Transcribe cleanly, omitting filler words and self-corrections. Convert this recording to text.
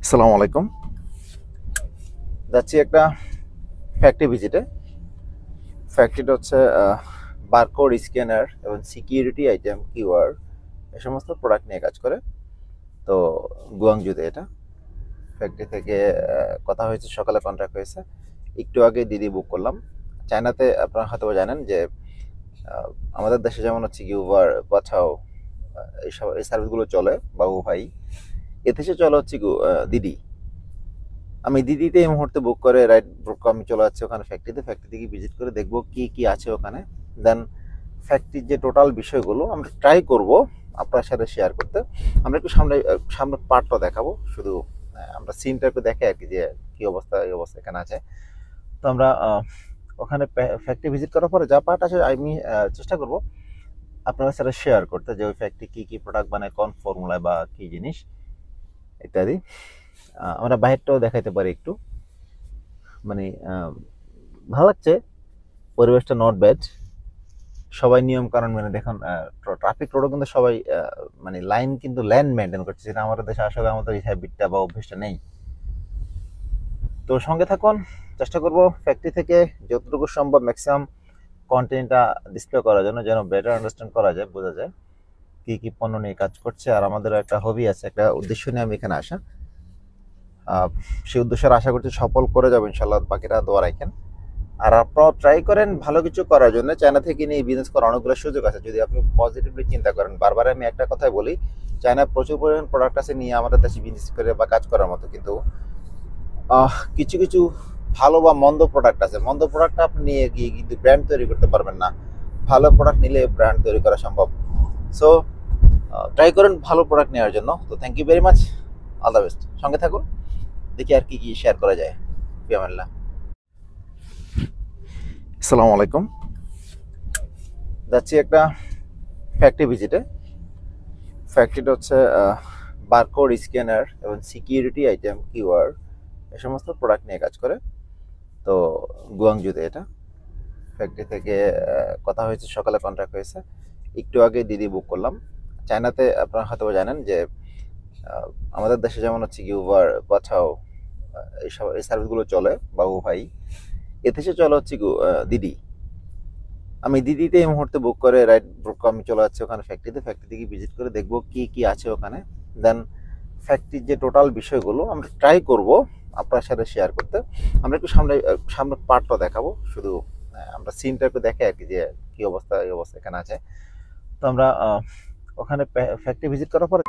আসসালামু আলাইকুম। যাচ্ছি একটা ফ্যাক্টরি ভিজিটে। ফ্যাক্টরিটা হচ্ছে বারকোড স্ক্যানার এবং সিকিউরিটি আইটেম কিউআর এই সমস্ত প্রোডাক্ট নিয়ে কাজ করে। তো গুয়াংজুতে এটা ফ্যাক্টরি থেকে কথা হয়েছে, সকালে কন্ট্রাক্ট হয়েছে। একটু আগে দিদি বুক করলাম। চায়নাতে আপনারা হয়তো জানেন যে আমাদের দেশে যেমন হচ্ছে কি উবার, পাঠাও, এই সার্ভিসগুলো চলে, বাবু ভাই। এদেশে চলে হচ্ছে দিদি। আমি দিদিতে এই মুহূর্তে বুক করে আমি চলে যাচ্ছি ওখানে ফ্যাক্টরিতে গিয়ে ভিজিট করে দেখবো কি কি আছে ওখানে। দেন ফ্যাক্টরির যে টোটাল বিষয়গুলো আমরা ট্রাই করব আপনার সাথে শেয়ার করতে। আমরা একটু সামনে পার্টটা দেখাবো, শুধু আমরা সিনটা একটু দেখে আর কি, যে কি অবস্থা এই অবস্থা এখানে আছে। তো আমরা ওখানে ফ্যাক্টরি ভিজিট করার পরে যা পার্ট আছে আমি চেষ্টা করব আপনাদের সাথে শেয়ার করতে, যে ওই ফ্যাক্টরি কি কি প্রোডাক্ট বানায়, কোন ফর্মুলায় বা কি জিনিস ইত্যাদি। আমরা বাইরেটাও দেখাইতে পারি একটু। মানে ভালো লাগছে, পরিবেশটা নট ব্যাড। সবাই নিয়ম কানুন মেনে, দেখুন ট্রাফিক রোডও কিন্তু সবাই মানে লাইন কিন্তু ল্যান্ড মেনটেন করছে, যেটা আমাদের দেশে আসলে আমাদের এই হ্যাবিটটা বা অভ্যেসটা নেই। তো সঙ্গে থাকুন, চেষ্টা করব ফ্যাক্টরি থেকে যতটুকু সম্ভব ম্যাক্সিমাম কন্টেন্টটা ডিসপ্লে করার জন্য, যেন বেটার আন্ডারস্ট্যান্ড করা যায়, বোঝা যায় কি কি পণ্য নিয়ে কাজ করছে। আর আমাদের একটা হবি আছে, একটা উদ্দেশ্য নিয়ে আমি এখানে আসা। সেই উদ্দেশ্যের আশা করছি সফল করে যাবো ইনশাল্লাহ, বাকিটা দোয়া রাখেন। আর আপনারাও ট্রাই করেন ভালো কিছু করার জন্য। চায়না থেকে নিয়ে বিজনেস করার অনেকগুলো সুযোগ আছে যদি আপনি পজিটিভলি চিন্তা করেন। বারবার আমি একটা কথাই বলি, চায়নায় প্রচুর পরিমাণ প্রোডাক্ট আছে নিয়ে আমাদের দেশে বিজনেস করে বা কাজ করার মতো, কিন্তু কিছু কিছু ভালো বা মন্দ প্রোডাক্ট আছে। মন্দ প্রোডাক্ট আপনি নিয়ে গিয়ে কিন্তু ব্র্যান্ড তৈরি করতে পারবেন না। ভালো প্রোডাক্ট নিলে ব্র্যান্ড তৈরি করা সম্ভব। সো ট্রাই করেন ভালো প্রোডাক্ট নেওয়ার জন্য। তো thank you very much, all the best. সঙ্গে থাকুন, দেখি আর কি কি শেয়ার করা যায়। ফিয়ামাল্লাহ। আসসালামু আলাইকুম। যাচ্ছি একটা ফ্যাক্টরি ভিজিটে। ফ্যাক্টরিটা হচ্ছে বারকোড স্ক্যানার এবং সিকিউরিটি আইটেম কিউআর এই সমস্ত প্রোডাক্ট নিয়ে কাজ করে। তো গুয়াংজুতে এটা ফ্যাক্টরি থেকে কথা হয়েছে, সকালে কন্ট্রাক্ট হয়েছে। একটু আগে দিদি বুক করলাম। চায়নাতে আপনারা হয়তো জানেন যে আমাদের দেশে যেমন হচ্ছে কি উবার, পাঠাও, এই সার্ভিসগুলো চলে, বাবু ভাই। এদেশে চলে হচ্ছে দিদি। আমি দিদিতে এই মুহূর্তে বুক করে আমি চলে যাচ্ছি ওখানে ফ্যাক্টরি গিয়ে ভিজিট করে দেখবো কি কি আছে ওখানে। দেন ফ্যাক্টরির যে টোটাল বিষয়গুলো আমরা ট্রাই করব আপনার সাথে শেয়ার করতে। আমরা একটু সামনে পার্টটা দেখাবো, শুধু আমরা সিনটা একটু দেখে আর কি, যে কি অবস্থা এই অবস্থা এখানে আছে। তো আমরা ওখানে ফ্যাক্টরি ভিজিট করার পরে